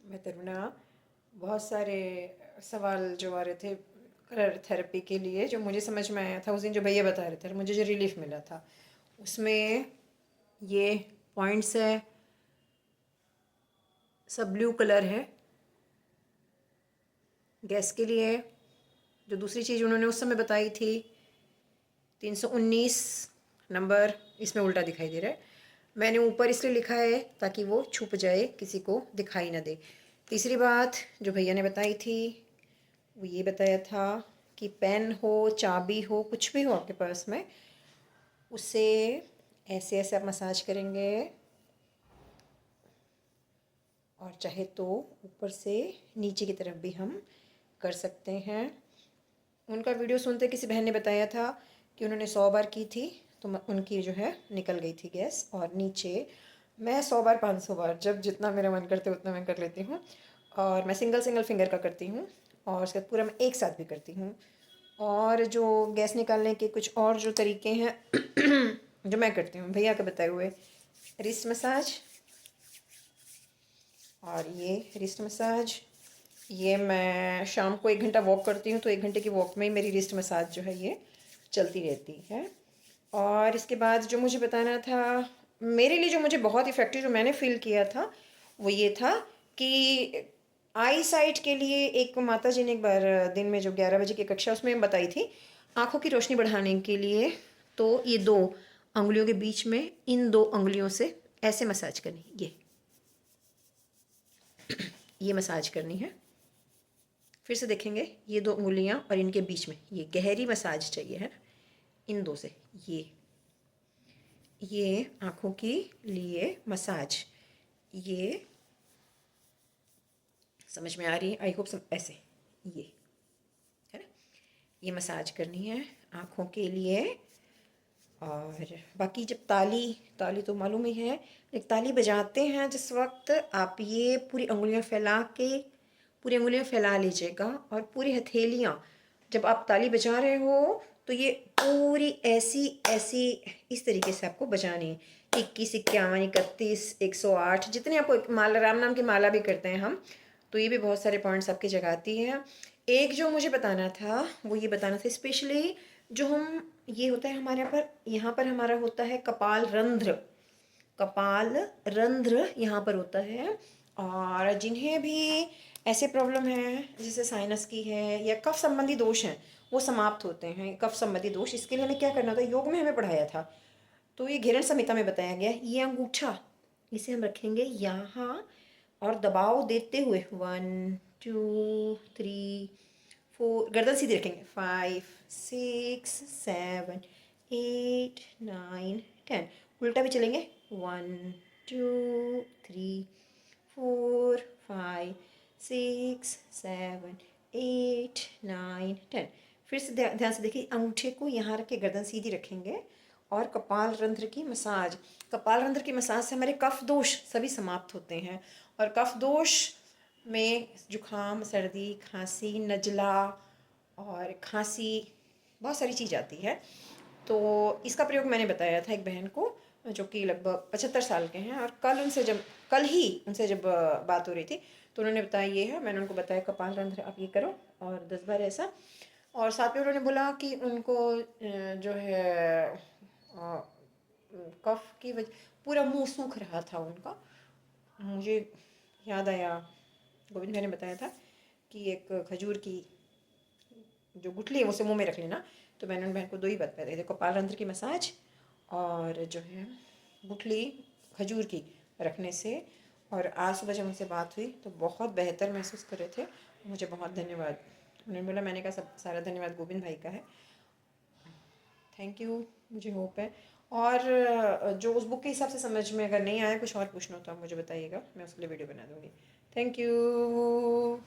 मैं तरुणा। बहुत सारे सवाल जो आ रहे थे कलर थेरेपी के लिए, जो मुझे समझ में आया था उस दिन जो भैया बता रहे थे, मुझे जो रिलीफ मिला था उसमें ये पॉइंट्स है, सब ब्लू कलर है गैस के लिए। जो दूसरी चीज़ उन्होंने उस समय बताई थी 319 नंबर, इसमें उल्टा दिखाई दे रहा है। मैंने ऊपर इसलिए लिखा है ताकि वो छुप जाए, किसी को दिखाई ना दे। तीसरी बात जो भैया ने बताई थी वो ये बताया था कि पेन हो, चाबी हो, कुछ भी हो आपके पास में, उसे ऐसे ऐसे आप मसाज करेंगे और चाहे तो ऊपर से नीचे की तरफ भी हम कर सकते हैं। उनका वीडियो सुनते किसी बहन ने बताया था कि उन्होंने 100 बार की थी तो उनकी जो है निकल गई थी गैस। और नीचे मैं 100 बार 500 बार, जब जितना मेरा मन करता है उतना मैं कर लेती हूँ। और मैं सिंगल सिंगल फिंगर का करती हूँ और उसके बाद पूरा मैं एक साथ भी करती हूँ। और जो गैस निकालने के कुछ और जो तरीके हैं जो मैं करती हूँ भैया के बताए हुए, रिस्ट मसाज, और ये रिस्ट मसाज, ये मैं शाम को 1 घंटा वॉक करती हूँ तो 1 घंटे की वॉक में ही मेरी रिस्ट मसाज जो है ये चलती रहती है। और इसके बाद जो मुझे बताना था, मेरे लिए जो मुझे बहुत इफ़ेक्टिव जो मैंने फील किया था वो ये था कि आई साइट के लिए एक माता जी ने एक बार दिन में जो 11 बजे की कक्षा उसमें बताई थी आँखों की रोशनी बढ़ाने के लिए, तो ये 2 अंगुलियों के बीच में इन 2 अंगुलियों से ऐसे मसाज करनी, ये मसाज करनी है। फिर से देखेंगे, ये 2 उंगलियां और इनके बीच में ये गहरी मसाज चाहिए है ना, इन 2 से ये आँखों के लिए मसाज, ये समझ में आ रही है आई होप। ऐसे ये है ना, ये मसाज करनी है आँखों के लिए। और बाकी जब ताली ताली तो मालूम ही है, एक ताली बजाते हैं जिस वक्त आप ये पूरी उंगलियां फैला के, पूरी उंगलियां फैला लीजिएगा और पूरी हथेलियां जब आप ताली बजा रहे हो तो ये पूरी ऐसी ऐसी इस तरीके से आपको बजानी है। 21, 51, 31, 108, जितने आपको माला, राम नाम की माला भी करते हैं हम, तो ये भी बहुत सारे पॉइंट्स आपकी जगाती है। एक जो मुझे बताना था वो ये बताना था स्पेशली, जो हम ये होता है हमारे यहाँ पर हमारा होता है कपाल रंध्र, कपाल रंध्र यहाँ पर होता है। और जिन्हें भी ऐसे प्रॉब्लम है जैसे साइनस की है या कफ संबंधी दोष हैं वो समाप्त होते हैं। कफ संबंधी दोष, इसके लिए हमें क्या करना होता है, योग में हमें पढ़ाया था, तो ये घिरण संहिता में बताया गया। ये अंगूठा इसे हम रखेंगे यहाँ और दबाव देते हुए 1 2 3 4, गर्दन सीधी रखेंगे, 5 6 7 8 9 10, उल्टा भी चलेंगे 1 2 3 4 5 6 7 8 9 10। फिर से ध्यान से देखिए, अंगूठे को यहाँ रख के गर्दन सीधी रखेंगे और कपाल रंध्र की मसाज। कपाल रंध्र की मसाज से हमारे कफ दोष सभी समाप्त होते हैं। और कफ दोष में जुखाम, सर्दी, खांसी, नज़ला और खांसी, बहुत सारी चीज़ आती है। तो इसका प्रयोग मैंने बताया था एक बहन को जो कि लगभग 75 साल के हैं, और कल ही उनसे जब बात हो रही थी तो उन्होंने बताया ये है। मैंने उनको बताया कपाल रंध्र आप ये करो और 10 बार ऐसा। और साथ में उन्होंने बोला कि उनको जो है कफ की वजह पूरा मुंह सूख रहा था उनका। मुझे याद आया, गोविंद भाई ने बताया था कि एक खजूर की जो गुठली है उसे मुंह में रख लेना। तो मैंने उन बहन को 2 ही बात बताई थी, कपाल रंध्र की मसाज और जो है गुठली खजूर की रखने से। और आज सुबह जब उनसे बात हुई तो बहुत बेहतर महसूस कर रहे थे। मुझे बहुत धन्यवाद उन्होंने बोला। मैंने कहा सब सारा धन्यवाद गोविंद भाई का है, थैंक यू। मुझे होप है। और जो उस बुक के हिसाब से समझ में अगर नहीं आया, कुछ और पूछना हो तो आप मुझे बताइएगा, मैं उसके लिए वीडियो बना दूँगी। Thank you.